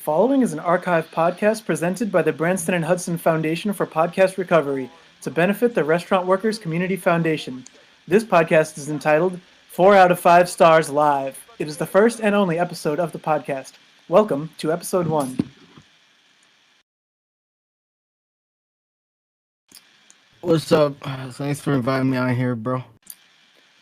following is an archive podcast presented by the Branston and Hudson Foundation for Podcast Recovery to benefit the Restaurant Workers Community Foundation. This podcast is entitled 4 out of 5 Stars Live. It is the first and only episode of the podcast. Welcome to episode 1. What's up? Thanks for inviting me on here, bro.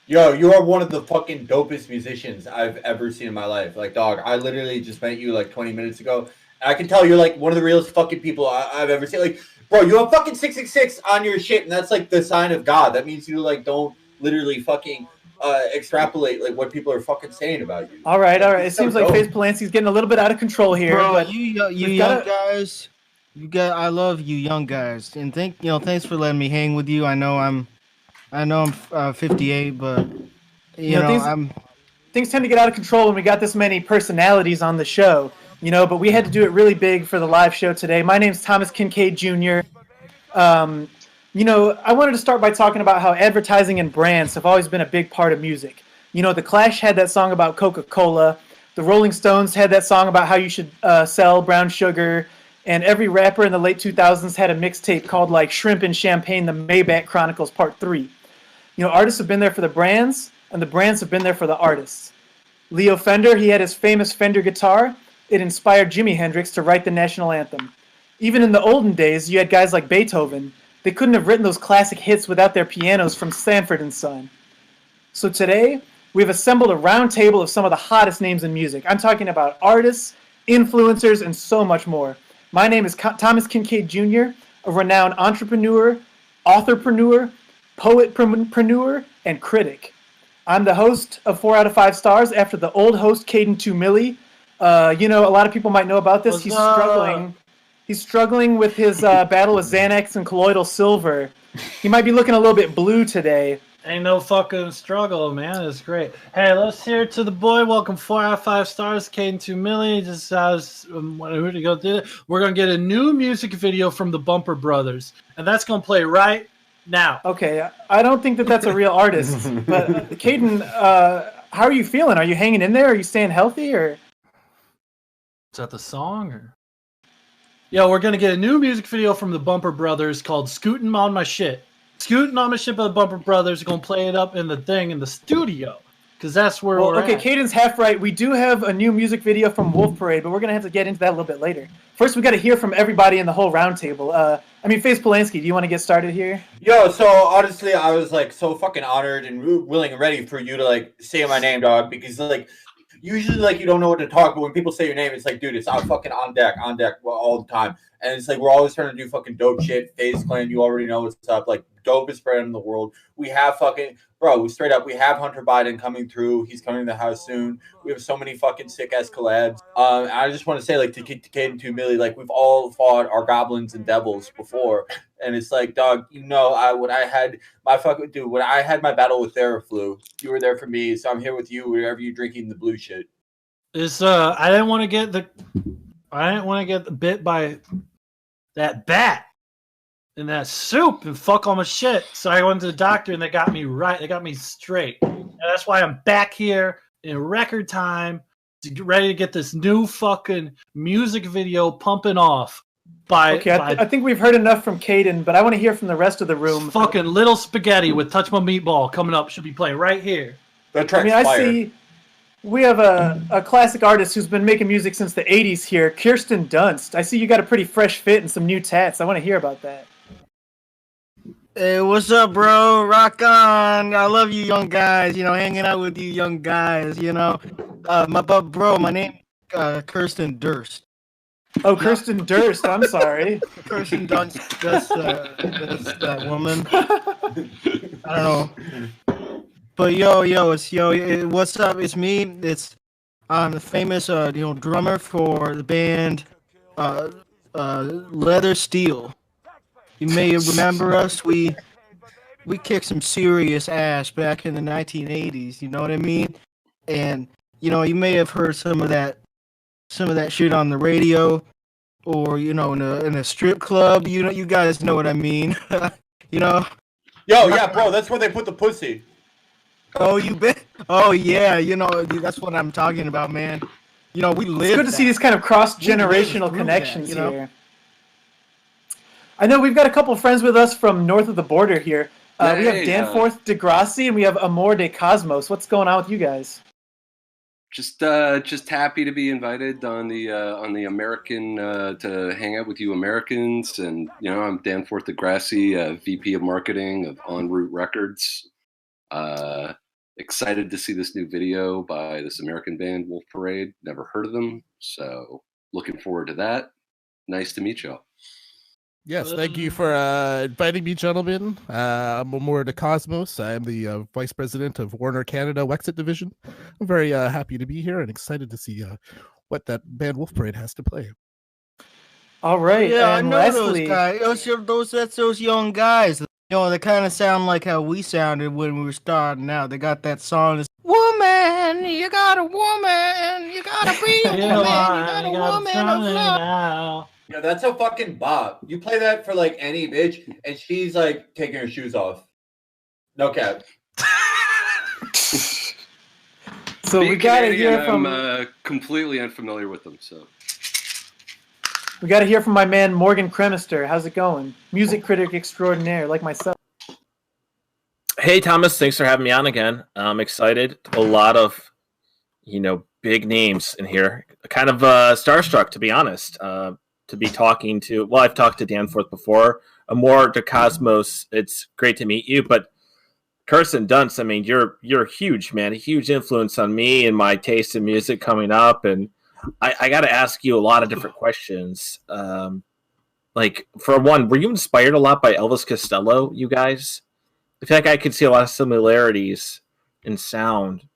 Yo, you are one of the fucking dopest musicians I've ever seen in my life. Like, dog, I literally just met you like 20 minutes ago. And I can tell you're like one of the realest fucking people I've ever seen. Like, bro, you have fucking 666 on your shit, and that's like the sign of God. That means you like don't literally fucking extrapolate like what people are fucking saying about you. All right. It seems like FaZe Polanski's getting a little bit out of control here. Bro, but you young guys, I love you young guys, and thanks for letting me hang with you. I know I'm 58, but things tend to get out of control when we got this many personalities on the show, but we had to do it really big for the live show today. My name's Thomas Kinkade Jr. I wanted to start by talking about how advertising and brands have always been a big part of music. The Clash had that song about Coca-Cola. The Rolling Stones had that song about how you should sell brown sugar. And every rapper in the late 2000s had a mixtape called like Shrimp and Champagne, the Maybach Chronicles Part 3. Artists have been there for the brands, and the brands have been there for the artists. Leo Fender, he had his famous Fender guitar. It inspired Jimi Hendrix to write the national anthem. Even in the olden days, you had guys like Beethoven. They couldn't have written those classic hits without their pianos from Sanford & Son. So today, we've assembled a round table of some of the hottest names in music. I'm talking about artists, influencers, and so much more. My name is Thomas Kinkade Jr., a renowned entrepreneur, authorpreneur, poetpreneur, and critic. I'm the host of 4 out of 5 Stars after the old host, Caden 2 Millie. A lot of people might know about this. He's struggling with his battle with Xanax and colloidal silver. He might be looking a little bit blue today. Ain't no fucking struggle, man. It's great. Hey, let's hear it to the boy. Welcome 4 out of 5 stars, Caden 2 Millie. Just who to go do it. We're gonna get a new music video from the Bumper Brothers, and that's gonna play right now. Okay, I don't think that's a real artist, but Caden, how are you feeling? Are you hanging in there? Are you staying healthy, or? Is that the song, or? Yeah, we're gonna get a new music video from the Bumper Brothers called "Scootin' on My Shit." Scooting on my ship of the Bumper Brothers are going to play it up in the studio, because that's where we're at. Caden's half right. We do have a new music video from Wolf Parade, but we're going to have to get into that a little bit later. First, we got to hear from everybody in the whole roundtable. FaZe Polanski, do you want to get started here? Yo, so honestly, I was like so fucking honored and willing and ready for you to like say my name, dog, because like usually like you don't know what to talk, but when people say your name, it's like, dude, it's fucking on deck all the time. And it's like we're always trying to do fucking dope shit. FaZe Clan, you already know what's up. Like dopest brand in the world. We have fucking straight up. We have Hunter Biden coming through. He's coming to the house soon. We have so many fucking sick ass collabs. I just want to say like to Caden 2 Millie, like we've all fought our goblins and devils before, and it's like, dog, when I had my battle with Theraflu, you were there for me. So I'm here with you wherever you're drinking the blue shit. I didn't want to get bit by that bat and that soup and fuck all my shit. So I went to the doctor and they got me right. They got me straight. And that's why I'm back here in record time to get ready to get this new fucking music video pumping off. I think we've heard enough from Caden, but I want to hear from the rest of the room. Fucking Little Spaghetti with Touch My Meatball coming up. Should be playing right here. That track's fire. I see we have a classic artist who's been making music since the 80s here, Kirsten Dunst. I see you got a pretty fresh fit and some new tats. I want to hear about that. Hey, what's up, bro? Rock on. I love you young guys, hanging out with you young guys, my name Kirsten Durst. Oh, Kirsten Durst. I'm sorry. Kirsten Dunst. That's that woman. I don't know. But what's up? It's me. I'm the famous drummer for the band Leather Steel. You may remember us. We kicked some serious ass back in the 1980s. You know what I mean? And you may have heard some of that shit on the radio, or in a strip club. You guys know what I mean. Yo, yeah, bro. That's where they put the pussy. Oh, you bet. Oh, yeah. That's what I'm talking about, man. You know, we live. It's good to see these kind of cross-generational connections here. I know we've got a couple of friends with us from north of the border here. We have Danforth De Grassi and we have Amor De Cosmos. What's going on with you guys? Just happy to be invited on the American to hang out with you Americans, and I'm Danforth De Grassi, VP of Marketing of En Route Records. Excited to see this new video by this American band Wolf Parade. Never heard of them, so looking forward to that. Nice to meet y'all. Yes, thank you for inviting me, gentlemen. I'm Amor De Cosmos. I am the Vice President of Warner Canada Wexit Division. I'm very happy to be here and excited to see what that band Wolf Parade has to play. All right. Yeah, and I know Leslie, those guys. That's those young guys. They kind of sound like how we sounded when we were starting out. They got that song, it's, "Woman, you got a woman, you gotta be a woman, you got a woman of love." Yeah, that's a fucking bop. You play that for like any bitch, and she's like taking her shoes off. No cap. So we gotta hear from. I'm completely unfamiliar with them, so. We gotta hear from my man Morgan Cremister. How's it going? Music critic extraordinaire, like myself. Hey Thomas, thanks for having me on again. I'm excited. A lot of, big names in here. Kind of starstruck, to be honest. To be talking to, well, I've talked to Danforth before. Amor De Cosmos, it's great to meet you. But Kirsten Dunst, I mean, you're huge, man. A huge influence on me and my taste in music coming up. And I got to ask you a lot of different questions. Like, for one, were you inspired a lot by Elvis Costello, you guys? I feel like I could see a lot of similarities in sound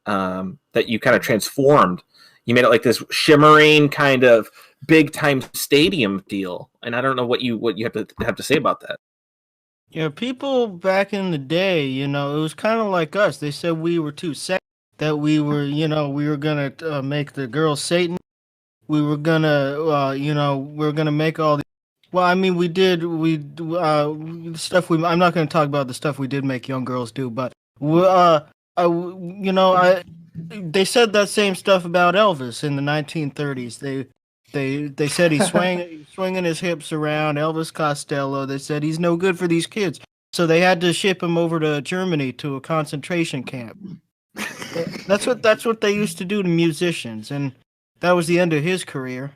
that you kind of transformed. You made it like this shimmering kind of big time stadium deal, and I don't know what you have to say about that. Yeah, people back in the day, it was kind of like us. They said we were too sexy, that we were, we were gonna make the girls Satan. We were gonna, we were gonna make all the. Well, I mean, stuff we. I'm not gonna talk about the stuff we did make young girls do, but they said that same stuff about Elvis in the 1930s. They said he's swinging his hips around. Elvis Costello. They said he's no good for these kids, so they had to ship him over to Germany to a concentration camp. That's what they used to do to musicians, and that was the end of his career.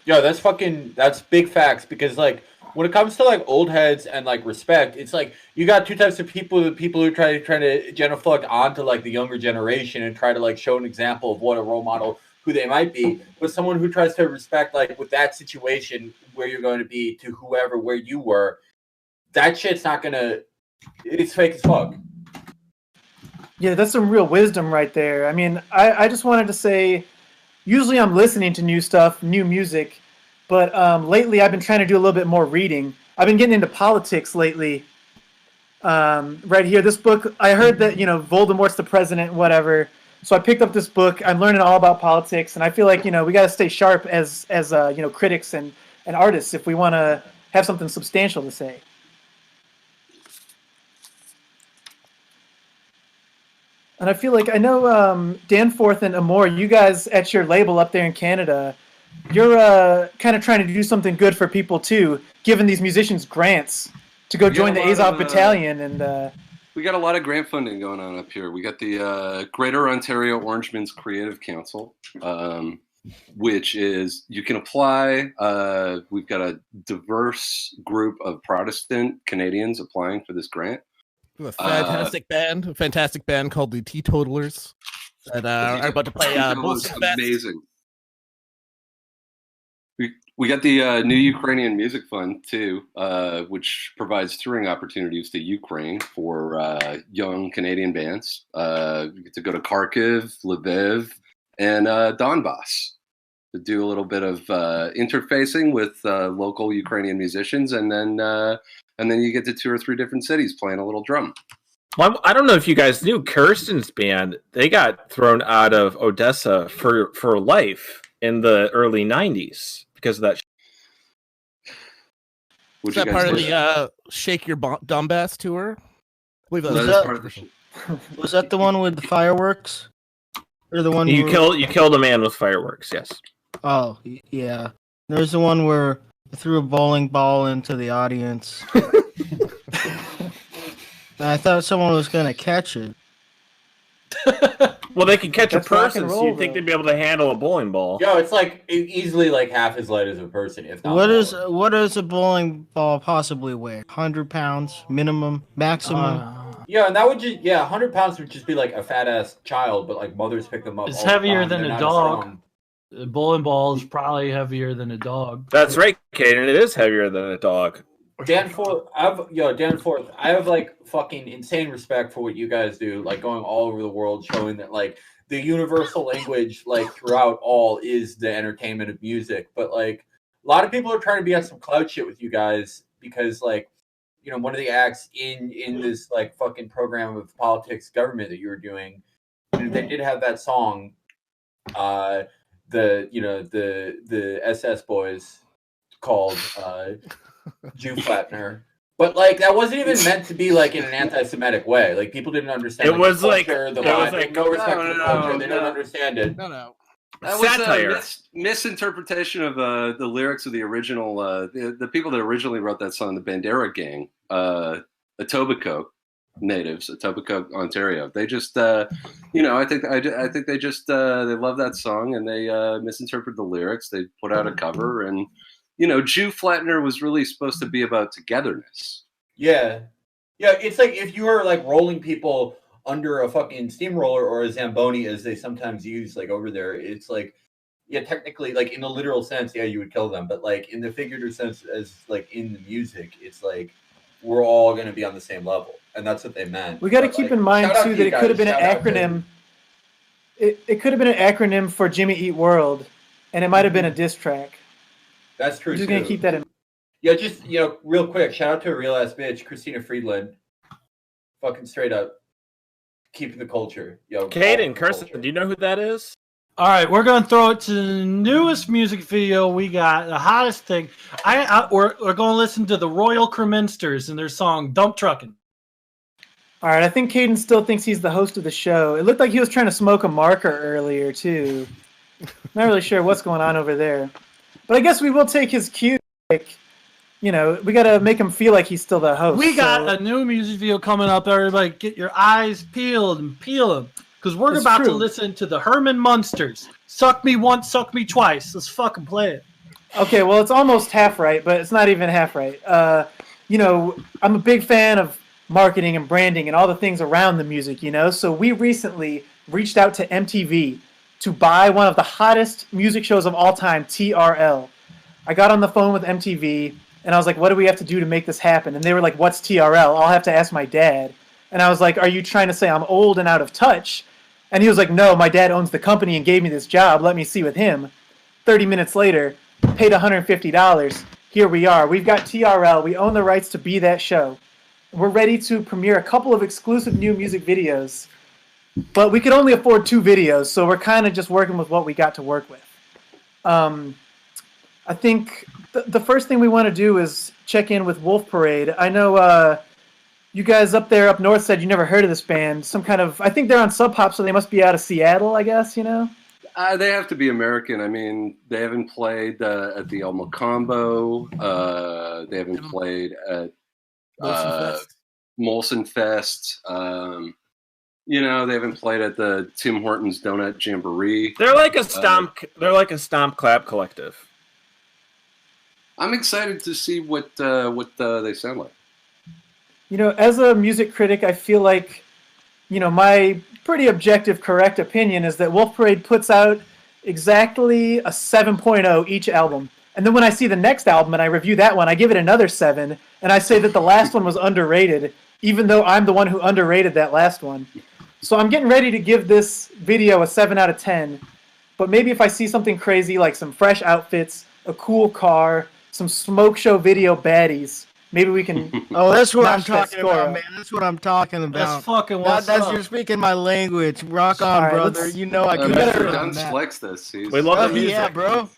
Yo, that's big facts, because like when it comes to like old heads and like respect, it's like you got two types of people: the people who try to genuflect onto like the younger generation and try to like show an example of what a role model, who they might be, but someone who tries to respect, like, with that situation where you're going to be to whoever where you were, that shit's not gonna, it's fake as fuck. Yeah, that's some real wisdom right there. I mean, I just wanted to say, usually I'm listening to new stuff, new music, but lately I've been trying to do a little bit more reading. I've been getting into politics lately. Right here, this book, I heard that, Voldemort's the president, whatever. So I picked up this book. I'm learning all about politics, and I feel like, we got to stay sharp as critics and artists if we want to have something substantial to say. And I feel like, I know Danforth and Amor, you guys at your label up there in Canada, you're kind of trying to do something good for people too, giving these musicians grants to go join the Azov Battalion. And we got a lot of grant funding going on up here. We got the Greater Ontario Orangemen's Creative Council, which is, you can apply. We've got a diverse group of Protestant Canadians applying for this grant. A fantastic band called the Teetotalers that are about to play amazing. We got the New Ukrainian Music Fund too, which provides touring opportunities to Ukraine for young Canadian bands. You get to go to Kharkiv, Lviv, and Donbass to do a little bit of interfacing with local Ukrainian musicians, and then you get to 2 or 3 different cities playing a little drum. Well, I don't know if you guys knew, Kirsten's band, they got thrown out of Odessa for life in the early 90s because of that. Was that part of the Shake Your Donbass tour? I believe was that the one with the fireworks? Or the one You where... killed a man with fireworks. Yes. Oh, yeah. There's the one where I threw a bowling ball into the audience. And I thought someone was gonna catch it. Well, they can catch That's a rock person, and so roll, you'd think though. they'd be able to handle a bowling ball. Yo, it's like easily like half as light as a person, if not more. What does a bowling ball possibly weigh? 100 pounds minimum, maximum. Yeah, and that would just 100 pounds would just be like a fat ass child, but like mothers pick them up. It's all the heavier time. than They're a not dog. strong. A bowling ball is probably heavier than a dog. That's right, Caden. It is heavier than a dog. Danforth, I have like fucking insane respect for what you guys do, like going all over the world, showing that like the universal language, like throughout all, is the entertainment of music. But like a lot of people are trying to be on some cloud shit with you guys because like, you know, one of the acts in this like fucking program of politics government that you were doing, they did have that song, the SS boys called Jew Flattener. But like that wasn't even meant to be like in an anti-Semitic way. Like people didn't understand. It was the like culture, the it was vibe, like no respect for the culture. They no. don't understand it. No. That was Satire. a misinterpretation of the lyrics of the original. The people that originally wrote that song, the Bandera Gang, Etobicoke natives, Etobicoke, Ontario. They just, I think they just they love that song and they misinterpreted the lyrics. They put out a cover, and Jew Flattener was really supposed to be about togetherness. Yeah. It's like if you were like rolling people under a fucking steamroller or a Zamboni, as they sometimes use, like over there, it's like, yeah, technically, like in the literal sense, yeah, you would kill them, but like in the figurative sense, as like in the music, it's like we're all going to be on the same level, and that's what they meant. We got to But, keep like, in mind shout out too to that you it could have guys. been an Shout out to- acronym. It could have been an acronym for Jimmy Eat World, and it might have been a diss track. That's true. We're just too. gonna keep that in. Yeah, just real quick, shout out to a real ass bitch, Christina Friedland. Fucking straight up, keeping the culture. Yo, Caden, the Kirsten, culture. do you know who that is? All right, we're gonna throw it to the newest music video we got, the hottest thing. We're gonna listen to the Royal Creminsters and their song "Dump Truckin'." All right, I think Caden still thinks he's the host of the show. It looked like he was trying to smoke a marker earlier too. Not really sure what's going on over there, but I guess we will take his cue. Like, we got to make him feel like he's still the host. We got a new music video coming up. Everybody, get your eyes peeled and peel them, because we're It's about to true. listen to the Herman Munsters. Suck me once, suck me twice. Let's fucking play it. Okay, well, it's almost half right, but it's not even half right. I'm a big fan of marketing and branding and all the things around the music, So we recently reached out to MTV to buy one of the hottest music shows of all time, TRL. I got on the phone with MTV, and I was like, what do we have to do to make this happen? And they were like, what's TRL? I'll have to ask my dad. And I was like, are you trying to say I'm old and out of touch? And he was like, no, my dad owns the company and gave me this job. Let me see with him. 30 minutes later, paid $150. Here we are. We've got TRL. We own the rights to be that show. We're ready to premiere a couple of exclusive new music videos. But we could only afford 2 videos, so we're kind of just working with what we got to work with. I think the first thing we want to do is check in with Wolf Parade. I know you guys up north said you never heard of this band. I think they're on Sub Pop, so they must be out of Seattle, I guess, They have to be American. I mean, they haven't played at the El Macombo. They haven't played at Molson Fest. They haven't played at the Tim Hortons Donut Jamboree. They're like a stomp. They're like a stomp clap collective. I'm excited to see what they sound like. As a music critic, I feel like, my pretty objective, correct opinion is that Wolf Parade puts out exactly a 7.0 each album. And then when I see the next album and I review that one, I give it another 7, and I say that the last one was underrated, even though I'm the one who underrated that last one. So I'm getting ready to give this video a 7 out of 10. But maybe if I see something crazy like some fresh outfits, a cool car, some smoke show video baddies, maybe we can. Oh, that's what I'm notch that talking score about, up. man. That's what I'm talking about. That's fucking what's That's up. You're speaking my language. Rock on, All right, brother. let's- You know I can Mr. better than Dunst that. likes this. We love Oh, the music. yeah, bro.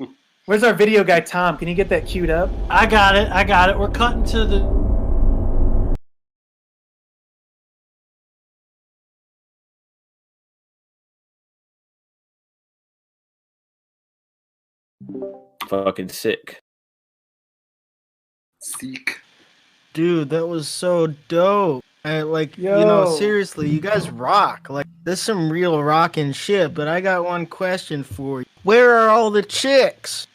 Where's our video guy, Tom? Can you get that queued up? I got it. We're cutting to the Fucking sick. Seek. Dude, that was so dope. Seriously, you guys rock. Like, there's some real rockin' shit, but I got one question for you. Where are all the chicks?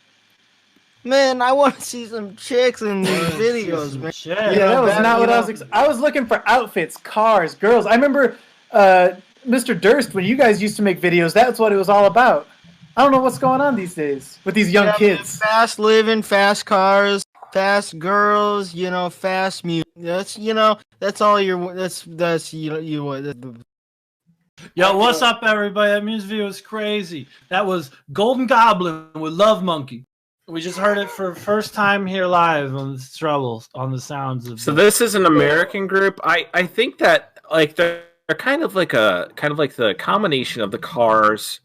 Man, I want to see some chicks in these videos, man. Shit. Yeah, that was not what I was. I was looking for outfits, cars, girls. I remember Mr. Durst when you guys used to make videos. That's what it was all about. I don't know what's going on these days with these young kids. Man, fast living, fast cars, fast girls. Fast music. That's all you're. That's Yo, what's up, everybody? That music video was crazy. That was Golden Goblin with Love Monkey. We just heard it for the first time here live on the Troubles on the sounds of. So this is an American group. I think that like they're kind of like the combination of the Cars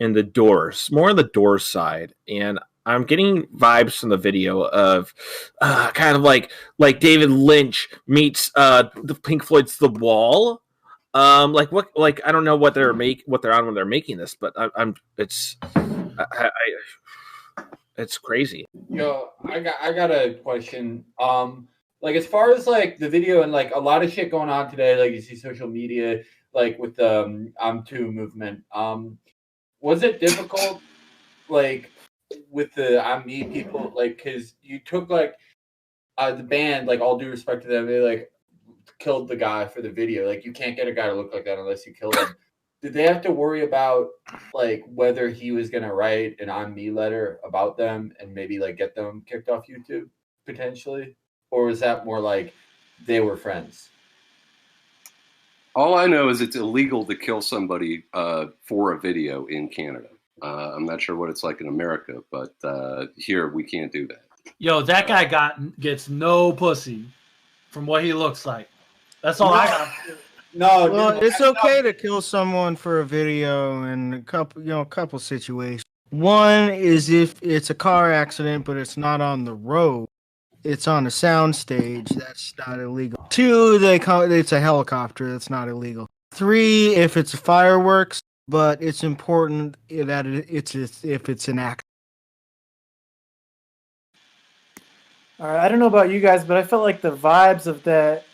and the Doors, more on the Doors side, and I'm getting vibes from the video of kind of like David Lynch meets the Pink Floyd's The Wall. Like I don't know what they're on when they're making this, but it's crazy. Yo, I got a question. Like as far as like the video and like a lot of shit going on today, like you see social media, like with the I'm Too movement. Was it difficult, like with the I'm Me people, like because you took like the band, like all due respect to them, they like killed the guy for the video. Like you can't get a guy to look like that unless you kill him. Did they have to worry about like whether he was gonna write an I'm Me letter about them and maybe like get them kicked off YouTube potentially, or was that more like they were friends? All I know is it's illegal to kill somebody for a video in Canada. I'm not sure what it's like in America, but here we can't do that. Yo, that guy gets no pussy from what he looks like. That's all I got. No, well, it's okay to kill someone for a video in a couple situations. One is if it's a car accident, but it's not on the road. It's on a sound stage. That's not illegal. Two, it's a helicopter. That's not illegal. Three, if it's fireworks, but it's important that if it's an accident. All right, I don't know about you guys, but I felt like the vibes of that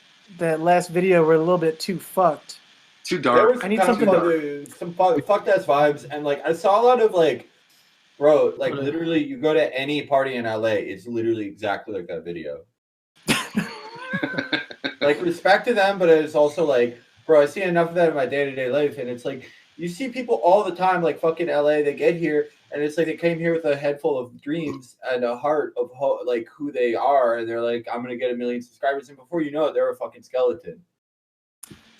last video were a little bit too fucked. Too dark. I need something some fucked ass vibes, and like I saw a lot of like, bro, like literally, you go to any party in LA, it's literally exactly like that video. Like respect to them, but it's also like, bro, I see enough of that in my day-to-day life, and it's like you see people all the time, like fucking LA. They get here, and it's like they came here with a head full of dreams and a heart of like who they are, and they're like, I'm gonna get 1 million subscribers, and before you know it, they're a fucking skeleton.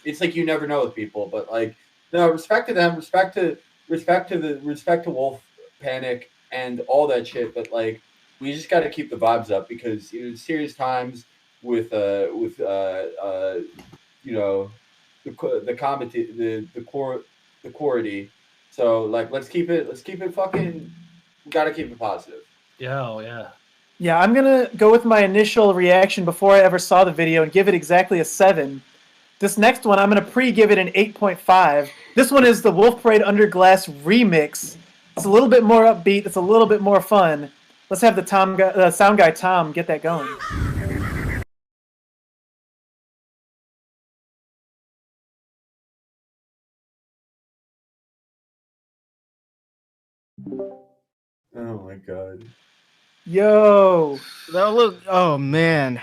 It's like you never know with people, but like, no, respect to them, respect to Wolf Panic and all that shit, but like, we just got to keep the vibes up because serious times with you know the quality. So like, let's keep it fucking. We got to keep it positive. Yeah. Yeah, I'm gonna go with my initial reaction before I ever saw the video and give it exactly a 7. This next one, I'm gonna give it an 8.5. This one is the Wolf Parade Under Glass remix. It's a little bit more upbeat. It's a little bit more fun. Let's have the sound guy Tom get that going. Oh my god. Yo. Oh man.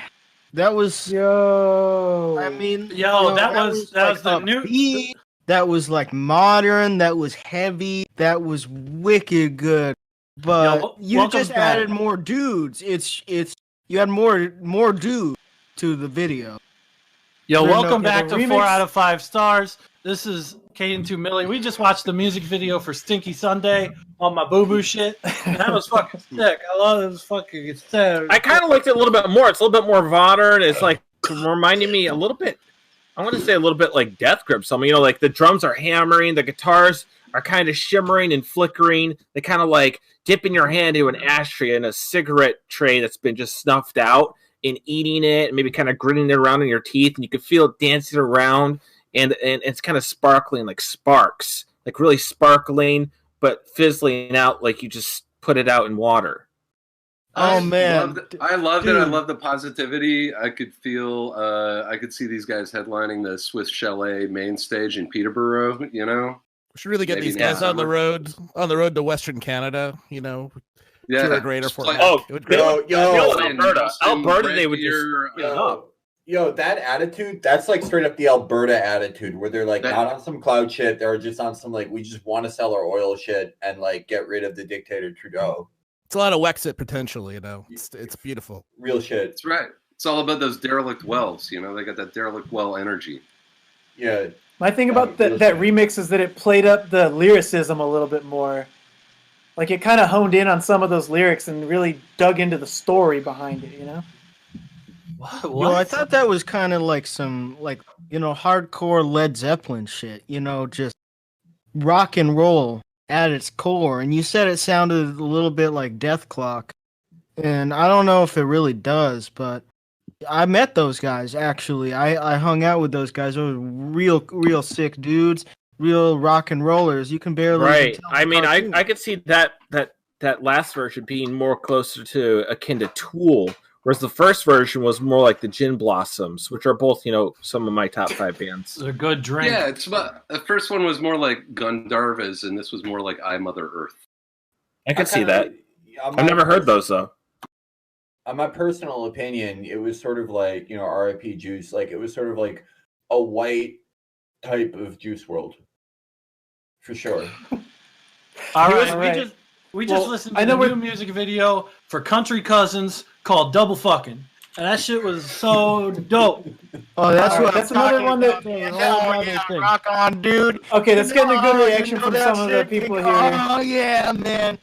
That was I mean, that was the new. That was like modern. That was heavy. That was wicked good. But you just added more dudes. You had more dudes to the video. Yo, welcome back to 4 out of 5 stars. This is Caden 2 Millie. We just watched the music video for Stinky Sunday on my boo boo shit. And that was fucking sick. I love this fucking sick. I kind of liked it a little bit more. It's a little bit more modern. It's like reminding me a little bit. I want to say a little bit like Death Grip. Something, like the drums are hammering, the guitars are kind of shimmering and flickering. They kind of like dipping your hand into an ashtray and a cigarette tray that's been just snuffed out and eating it, and maybe kind of gritting it around in your teeth, and you can feel it dancing around, and it's kind of sparkling like sparks, like really sparkling, but fizzling out like you just put it out in water. Oh man, I loved it. I love the positivity. I could feel. I could see these guys headlining the Swiss Chalet main stage in Peterborough. You know, We should really get Maybe these guys not. on the road to Western Canada. You know, yeah. tour a greater Just format. play- Oh, It would Alberta, they would just Yo, that attitude, that's like straight up the Alberta attitude where they're like That- not on some cloud shit. They're just on some like, we just want to sell our oil shit and like get rid of the dictator Trudeau. It's a lot of Wexit potential. You know, it's beautiful. Real shit. That's right. It's all about those derelict wells. You know, they got that derelict well energy. Yeah. My thing about that remix is that it played up the lyricism a little bit more. Like it kind of honed in on some of those lyrics and really dug into the story behind it, you know? Well, I thought that was kind of like some, like, you know, hardcore Led Zeppelin shit, you know, just rock and roll at its core. And you said it sounded a little bit like Death Clock. And I don't know if it really does, but I met those guys, actually. I hung out with those guys. They were real sick dudes, real rock and rollers. You can barely even Right. tell I the mean, cartoon. I could see that last version being more closer to akin to Tool, whereas the first version was more like the Gin Blossoms, which are both, you know, some of my top 5 bands. It's a good drink. Yeah, it's about, the first one was more like Gandharvas, and this was more like I Mother Earth. I could see that. I've I've never heard those though. My personal opinion, it was sort of like, you know, RIP Juice. Like it was sort of like a white type of Juice World. For sure. All right, All right. we just Well, listened I to know the we're- new music video for Country Cousins called Double Fucking. And that shit was so dope. Oh, that's All right, what that's I'm another talking one that- about, man. Oh, Oh, another yeah, thing. rock on, dude. Okay, that's getting a good Oh, reaction you know from that some of the shit? people here. Oh, yeah, man.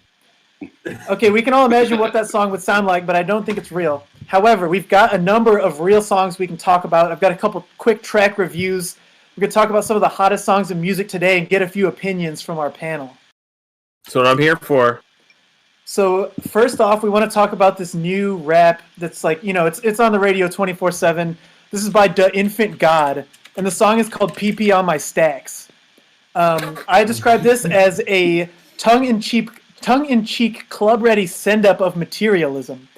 Okay, we can all imagine what that song would sound like, but I don't think it's real. However, we've got a number of real songs we can talk about. I've got a couple quick track reviews. We're going to talk about some of the hottest songs in music today and get a few opinions from our panel. That's what I'm here for. So first off, we want to talk about this new rap that's like, you know, it's on the radio 24/7. This is by The Infant God, and the song is called "PP on My Stacks." I describe this as a tongue-in-cheek club-ready send-up of materialism.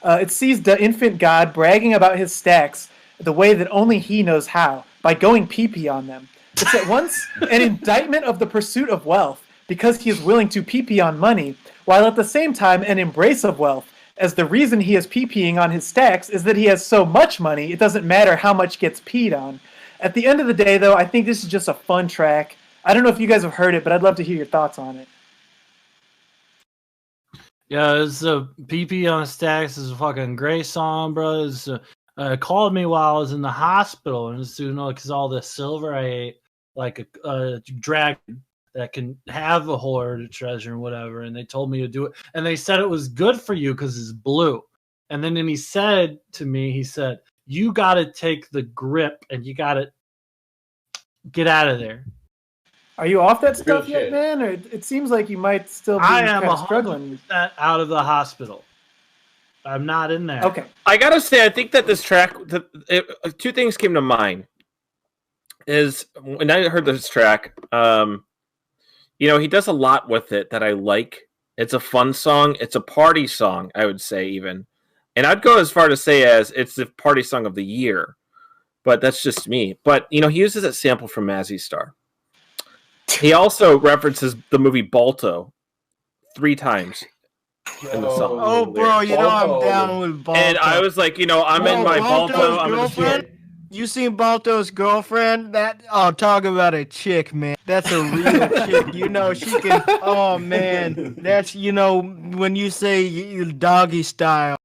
It sees The Infant God bragging about his stacks the way that only he knows how, by going PP on them. It's at once an indictment of the pursuit of wealth, because he is willing to PP on money, while at the same time an embrace of wealth, as the reason he is PPing on his stacks is that he has so much money, it doesn't matter how much gets peed on. At the end of the day, though, I think this is just a fun track. I don't know if you guys have heard it, but I'd love to hear your thoughts on it. Yeah, it's a PP on Stacks is a fucking great song, bro. It's, called me while I was in the hospital, and it's, you know, because all the silver I ate, like a dragon that can have a hoard of treasure and whatever, and they told me to do it, and they said it was good for you because it's blue. And then he said to me, he said, you got to take the grip and you got to get out of there. Are you off that stuff Real yet, shit. man? Or it seems like you might still be I am kind of struggling. 100% out of the hospital. I'm not in there. Okay. I gotta say, I think that this track, two things came to mind. Is when I heard this track, you know, he does a lot with it that I like. It's a fun song. It's a party song, I would say, even. And I'd go as far to say as it's the party song of the year. But that's just me. But, you know, he uses a sample from Mazzy Star. He also references the movie Balto 3 times in the song. Oh, bro, you know I'm down with Balto. And I was like, you know, I'm in my Balto. I'm in the You seen Balto's girlfriend? Talk about a chick, man. That's a real chick. You know, she can. Oh man, that's, you know, when you say doggy style.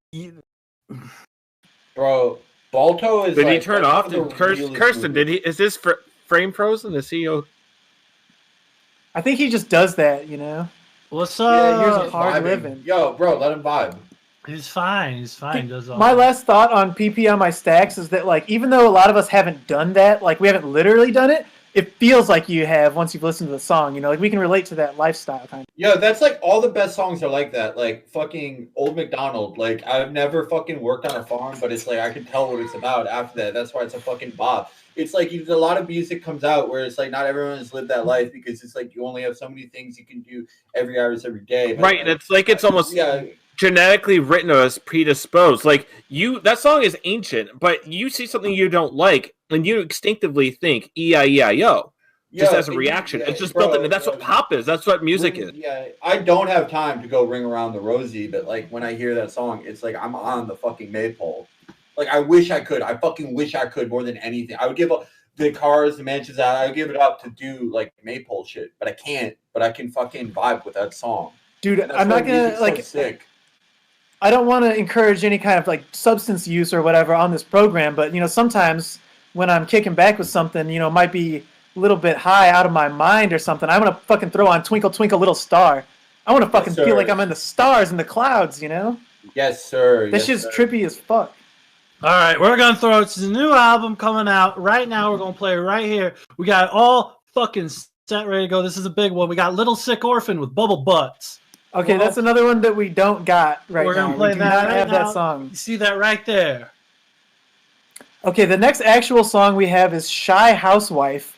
Bro, Balto is Did he like, turn that's off? one of the Kirsten, realest did he? movies. Is this frame frozen? Is he? I think he just does that, you know? What's Yeah, up? years of hard Vibing. living. Yo, bro, let him vibe. He's fine. He's fine. Does all My last thought on PP on my stacks is that, like, even though a lot of us haven't done that, like, we haven't literally done it, it feels like you have once you've listened to the song. You know, like we can relate to that lifestyle kind of. Yeah, that's like all the best songs are like that. Like fucking Old MacDonald. Like I've never fucking worked on a farm, but it's like I can tell what it's about after that. That's why it's a fucking bop. It's like a lot of music comes out where it's like not everyone has lived that life because it's like you only have so many things you can do every hours every day. But Right, it's like it's almost genetically written as predisposed. Like that song is ancient, but you see something you don't like, and you instinctively think E-I-E-I-O. Just as a reaction. It's just built in. That's what pop is. That's what music is. Yeah, I don't have time to go ring around the rosy, but like when I hear that song, it's like I'm on the fucking maypole. Like I wish I could. I fucking wish I could more than anything. I would give up the cars, the mansions out. I would give it up to do like maypole shit, but I can't. But I can fucking vibe with that song. Dude, I'm not gonna like. So sick. I don't want to encourage any kind of like substance use or whatever on this program, but you know sometimes when I'm kicking back with something, you know, it might be a little bit high out of my mind or something. I want to fucking throw on Twinkle Twinkle Little Star. I want to fucking feel like I'm in the stars and the clouds, you know? Yes, sir. That shit's trippy as fuck. All right, we're going to throw it to the new album coming out right now. We're going to play right here. We got it all fucking set, ready to go. This is a big one. We got Little Sick Orphan with Bubble Butts. Okay, that's another one that we don't got right now. We're going to play that right have now. That song. You see that right there. Okay, the next actual song we have is Shy Housewife.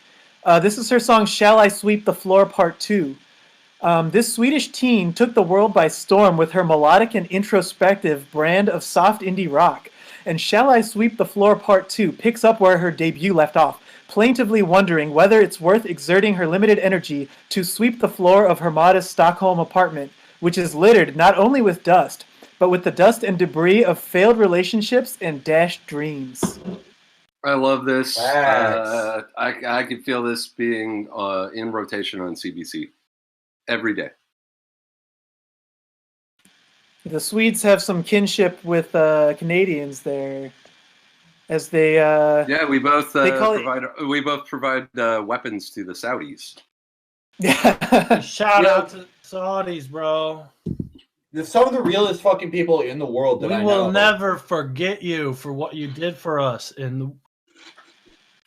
This is her song Shall I Sweep the Floor Part 2. This Swedish teen took the world by storm with her melodic and introspective brand of soft indie rock. And Shall I Sweep the Floor Part 2 picks up where her debut left off, plaintively wondering whether it's worth exerting her limited energy to sweep the floor of her modest Stockholm apartment, which is littered not only with dust, but with the dust and debris of failed relationships and dashed dreams. I love this. I could feel this being in rotation on CBC every day. The Swedes have some kinship with Canadians there, as they. Yeah, we both provide weapons to the Saudis. Yeah. Shout out to Saudis, bro. Some of the realest fucking people in the world. That we I will know. never forget you for what you did for us in the.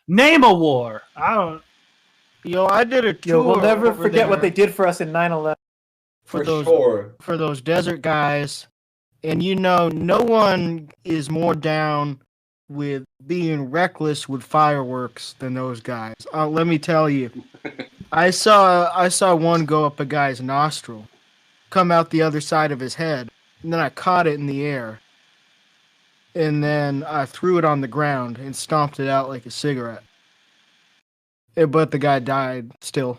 Name a war. I don't. I did a tour. We'll never forget what they did for us in 9/11. For sure. For those desert guys. And no one is more down with being reckless with fireworks than those guys. Let me tell you. I saw one go up a guy's nostril, come out the other side of his head, and then I caught it in the air. And then I threw it on the ground and stomped it out like a cigarette. But the guy died still.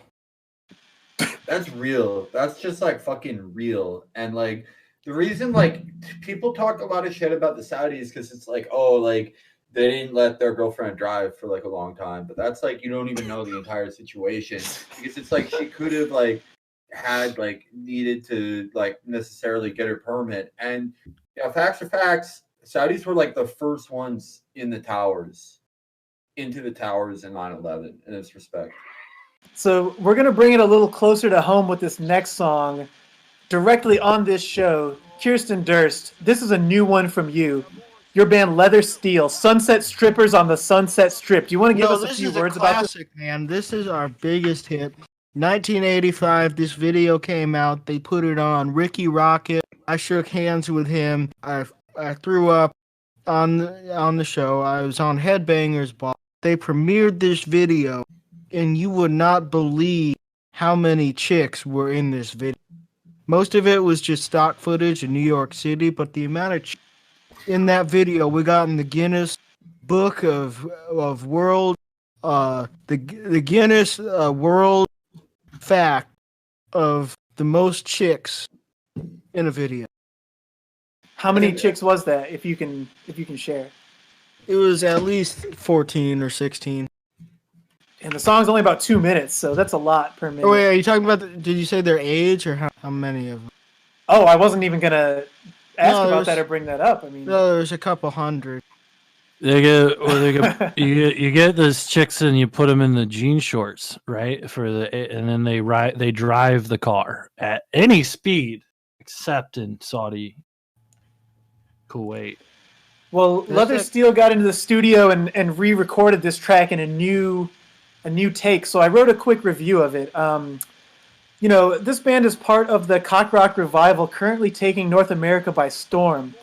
That's real. That's just like fucking real. And like the reason like people talk a lot of shit about the Saudis because it's like, oh, like they didn't let their girlfriend drive for like a long time. But that's like you don't even know the entire situation because it's like she could have like had like needed to like necessarily get her permit. And yeah, facts are facts. Saudis were like the first ones into the towers in 9/11 in this respect. So we're going to bring it a little closer to home with this next song directly on this show. Kirsten Durst, this is a new one from you. Your band Leather Steel, Sunset Strippers on the Sunset Strip. Do you want to give us a few words about this? Man. This is our biggest hit. 1985, this video came out. They put it on Ricky Rocket. I shook hands with him. I threw up on the show. I was on Headbangers Ball. They premiered this video, and you would not believe how many chicks were in this video. Most of it was just stock footage in New York City, but the amount of chicks in that video, we got in the Guinness Book of World, the Guinness World Fact of the most chicks in a video. How many chicks was that, if you can share? It was at least 14 or 16. And the song's only about 2 minutes, so that's a lot per minute. Oh, wait, are you talking about, did you say their age or how many of them? Oh, I wasn't even going to ask about that or bring that up. I mean, no, there's a couple hundred. You get those chicks and you put them in the jean shorts, right? And then they drive the car at any speed except in Saudi Kuwait. Well, Leather Steel got into the studio and re-recorded this track in a new a new take. So I wrote a quick review of it. You know, this band is part of the cock rock revival currently taking North America by storm.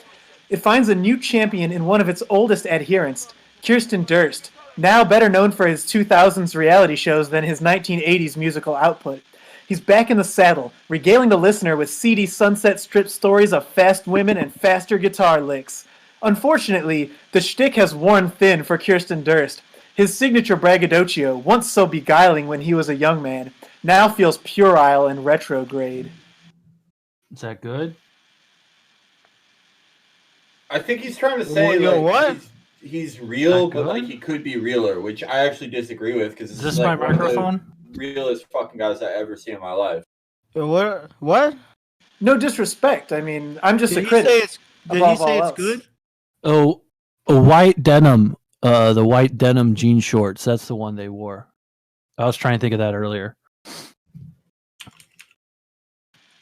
It finds a new champion in one of its oldest adherents, Kirsten Durst, now better known for his 2000s reality shows than his 1980s musical output. He's back in the saddle, regaling the listener with seedy Sunset Strip stories of fast women and faster guitar licks. Unfortunately, the shtick has worn thin for Kirsten Durst. His signature braggadocio, once so beguiling when he was a young man, now feels puerile and retrograde. Is that good? I think he's trying to say what? He's real, but like he could be realer, which I actually disagree with because Is this my microphone? Realest fucking guys I've ever seen in my life. What? No disrespect. I mean, I'm just Did a he critic. say it's good? Oh, a white denim. The white denim jean shorts. That's the one they wore. I was trying to think of that earlier.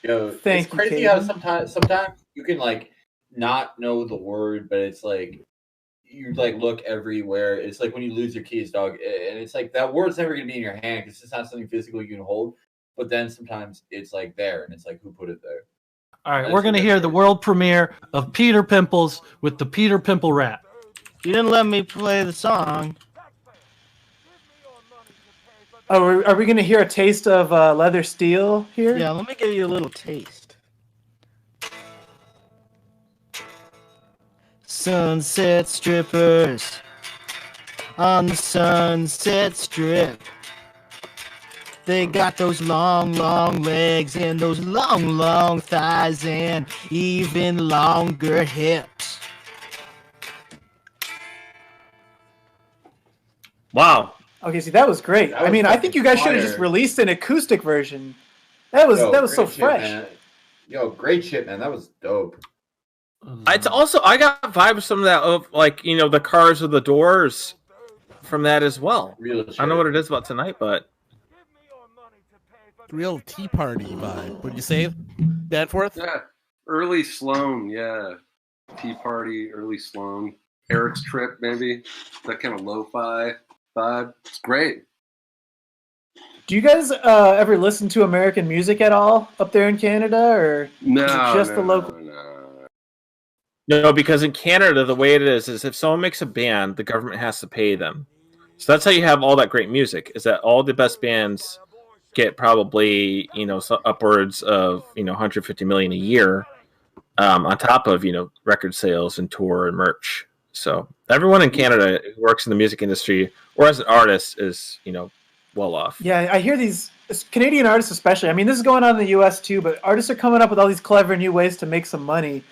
Yo, Thank it's you, crazy Caden. how sometimes you can like not know the word, but it's like you like look everywhere. It's like when you lose your keys, dog, and it's like that word's never gonna be in your hand because it's not something physical you can hold. But then sometimes it's like there, and it's like who put it there. All right, we're going to hear the world premiere of Peter Pimples with the Peter Pimple rap. You didn't let me play the song. Oh, are we going to hear a taste of Leather Steel here? Yeah, let me give you a little taste. Sunset strippers on the Sunset Strip. They got those long, long legs and those long, long thighs and even longer hips. Wow. Okay, see, that was great. That was I think you guys should have fire. just released an acoustic version. That was so great shit, fresh. man. Yo, great shit, man. That was dope. It's also I got vibes from that of like the Cars of the Doors from that as well. Real shit. I don't know what it is about tonight, but Real Tea Party vibe. Would you say, Danforth? Yeah, early Sloan. Yeah, Tea Party, early Sloan. Eric's Trip, maybe that kind of lo-fi vibe. It's great. Do you guys ever listen to American music at all up there in Canada, or No, is it just no, the local? no, because in Canada the way it is if someone makes a band, the government has to pay them. So that's how you have all that great music. Is that all the best bands get probably upwards of 150 million a year, on top of record sales and tour and merch. So everyone in Canada who works in the music industry or as an artist is well off. Yeah, I hear these Canadian artists especially. I mean, this is going on in the U.S. too, but artists are coming up with all these clever new ways to make some money.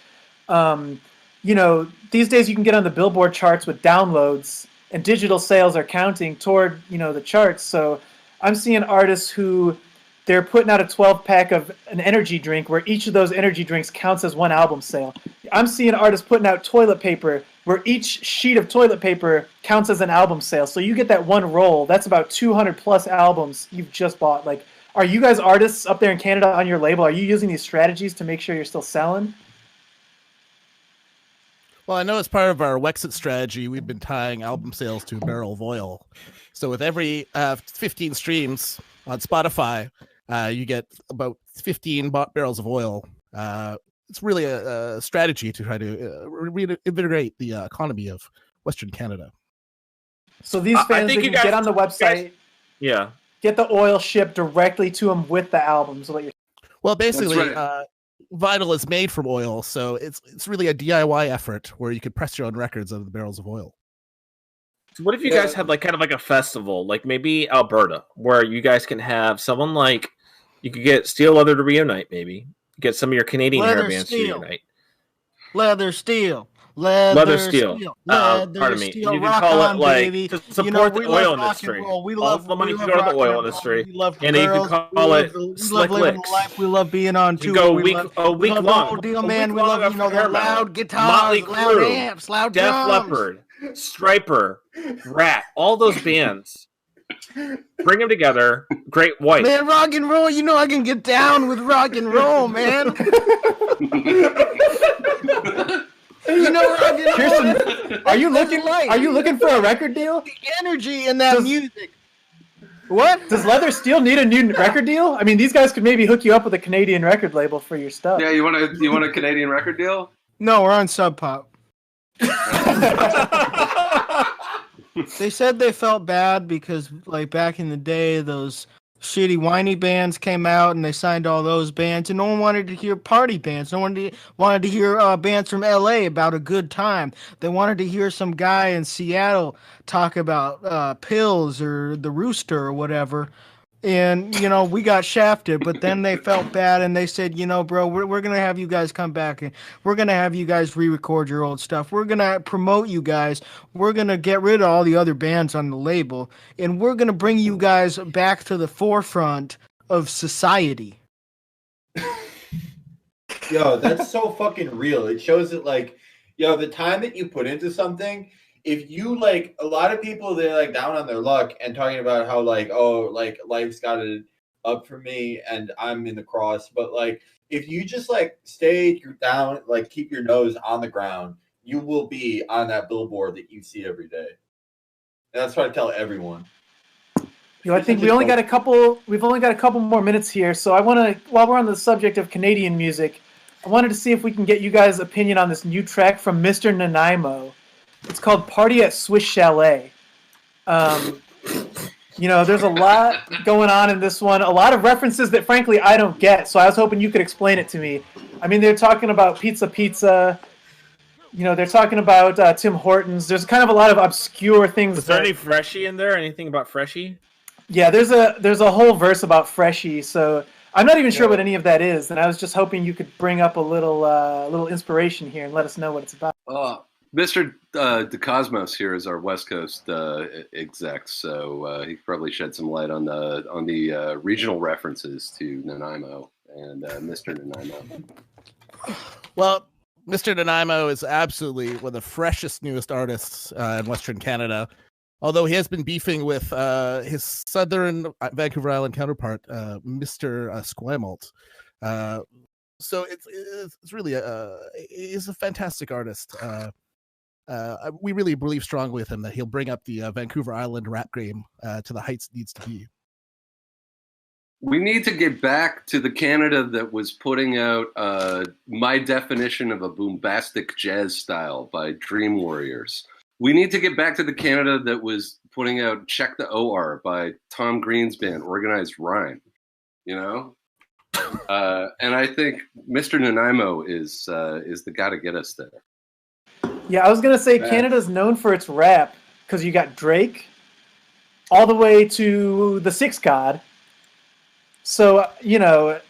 These days you can get on the Billboard charts with downloads, and digital sales are counting toward the charts. So I'm seeing artists who they're putting out a 12-pack of an energy drink where each of those energy drinks counts as one album sale. I'm seeing artists putting out toilet paper where each sheet of toilet paper counts as an album sale. So you get that one roll. That's about 200 plus albums you've just bought. Like, are you guys artists up there in Canada on your label? Are you using these strategies to make sure you're still selling? Well, I know as part of our Wexit strategy, we've been tying album sales to a barrel of oil. So with every 15 streams on Spotify, you get about 15 barrels of oil. It's really a strategy to try to reinvigorate the economy of Western Canada. So these fans, they can get on the website, get the oil shipped directly to them with the albums. Well, basically, vinyl is made from oil, so it's really a DIY effort where you could press your own records out of the barrels of oil. So what if you guys had kind of a festival, like maybe Alberta, where you guys can have someone like you could get Steel Leather to reunite, maybe get some of your Canadian hair bands to reunite. Leather Steel. Pardon me. You can call it like to support the oil industry. All the money can go to the oil industry, and you can call it Slick Licks. We love being on tour. Go a week long. Deal, man. We love the loud guitars, loud amps, loud Def drums. Leppard, Striper, Rat, all those bands. Bring them together. Great White. Man, rock and roll. I can get down with rock and roll, man. Kirsten, are you looking for a record deal? The energy in that music. What? Does Leather Steel need a new record deal? I mean, these guys could maybe hook you up with a Canadian record label for your stuff. Yeah, you want a Canadian record deal? No, we're on Sub Pop. They said they felt bad because, like, back in the day, those shitty whiny bands came out and they signed all those bands, and no one wanted to hear party bands. No one wanted to hear bands from LA about a good time. They wanted to hear some guy in Seattle talk about pills or the Rooster or whatever. And, you know, we got shafted, but then they felt bad and they said, you know, bro, we're going to have you guys come back and we're going to have you guys re-record your old stuff. We're going to promote you guys. We're going to get rid of all the other bands on the label and we're going to bring you guys back to the forefront of society. Yo, that's so fucking real. It shows that, like, yo, the time that you put into something, if you, like, a lot of people, they're, like, down on their luck and talking about how, like, oh, like, life's got it up for me and I'm in the cross. But, like, if you just, like, stay down, like, keep your nose on the ground, you will be on that billboard that you see every day. And that's what I tell everyone. You know, I think we've only got a couple more minutes here. So I want to, while we're on the subject of Canadian music, I wanted to see if we can get you guys' opinion on this new track from Mr. Nanaimo. It's called Party at Swiss Chalet. You know, there's a lot going on in this one. A lot of references that, frankly, I don't get. So I was hoping you could explain it to me. I mean, they're talking about pizza. You know, they're talking about Tim Hortons. There's kind of a lot of obscure things. Is there any Freshie in there? Anything about Freshie? Yeah, there's a whole verse about Freshie. So I'm not even sure what any of that is. And I was just hoping you could bring up a little inspiration here and let us know what it's about. Mr. De Cosmos here is our West Coast exec, so he probably shed some light on the regional references to Nanaimo and Mr. Nanaimo. Well, Mr. Nanaimo is absolutely one of the freshest, newest artists in Western Canada. Although he has been beefing with his southern Vancouver Island counterpart, Mr. Squamalt. So it's really he's a fantastic artist. We really believe strongly with him that he'll bring up the Vancouver Island rap game to the heights it needs to be. We need to get back to the Canada that was putting out my definition of a bombastic jazz style by Dream Warriors. We need to get back to the Canada that was putting out Check the OR by Tom Green's band, Organized Rhyme. You know? And I think Mr. Nanaimo is the guy to get us there. Yeah, I was going to say Canada's known for its rap because you got Drake all the way to the Six God. So, you know,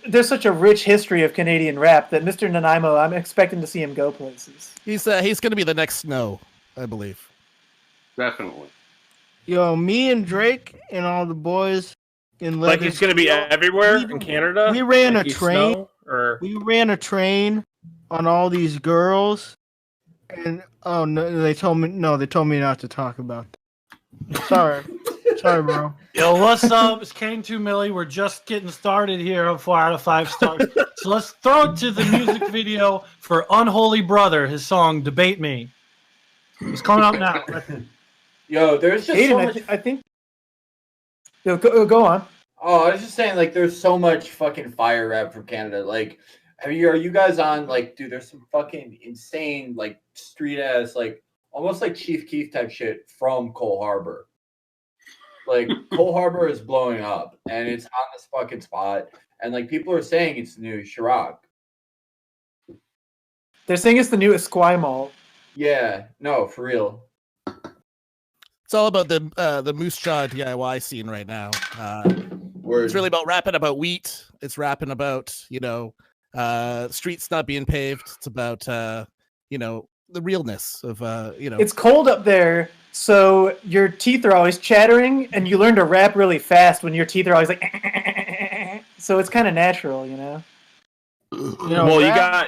there's such a rich history of Canadian rap that Mr. Nanaimo, I'm expecting to see him go places. He's going to be the next Snow, I believe. Definitely. Yo, me and Drake and all the boys in Leather Like he's going to be everywhere in Canada? We ran like a train. We ran a train on all these girls. And they told me not to talk about that. Sorry, bro. Yo, what's up? It's Kane2 Millie. We're just getting started here on 4 out of 5 stars. So let's throw it to the music video for Unholy Brother, his song "Debate Me." It's coming up now. Yo, there's just Aiden, so much... I think. Yo, go on. Oh, I was just saying, like, there's so much fucking fire rap from Canada. Like, are you guys on, like, dude, there's some fucking insane, like, street ass, like, almost like Chief Keef type shit from Cole Harbor. Like, Cole Harbor is blowing up, and it's on this fucking spot, and, like, people are saying it's the new Chirac. They're saying it's the new Esquimalt. Yeah, no, for real. It's all about the Moose Jaw DIY scene right now. It's really about rapping about wheat. It's rapping about, you know, streets not being paved. It's about, you know, the realness of, you know. It's cold up there, so your teeth are always chattering, and you learn to rap really fast when your teeth are always like, so it's kind of natural, you know. Well,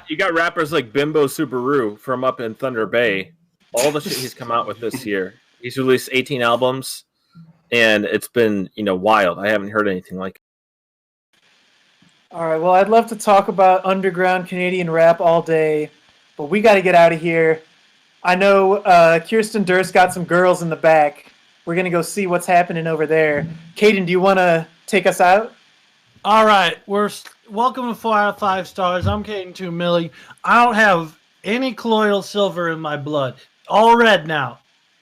you got rappers like Bimbo Subaru from up in Thunder Bay. All the shit he's come out with this year. He's released 18 albums, and it's been, you know, wild. I haven't heard anything like it. All right, well, I'd love to talk about underground Canadian rap all day, but we got to get out of here. I know Kirsten Durst got some girls in the back, We're going to go see what's happening over there. Caden, do you want to take us out? All right, welcome to 4 out of 5 stars. I'm Caden 2 Millie. I don't have any colloidal silver in my blood. All red now.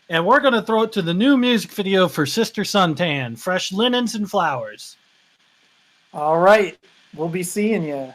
And we're going to throw it to the new music video for Sister Suntan, Fresh Linens and Flowers. All right. We'll be seeing you.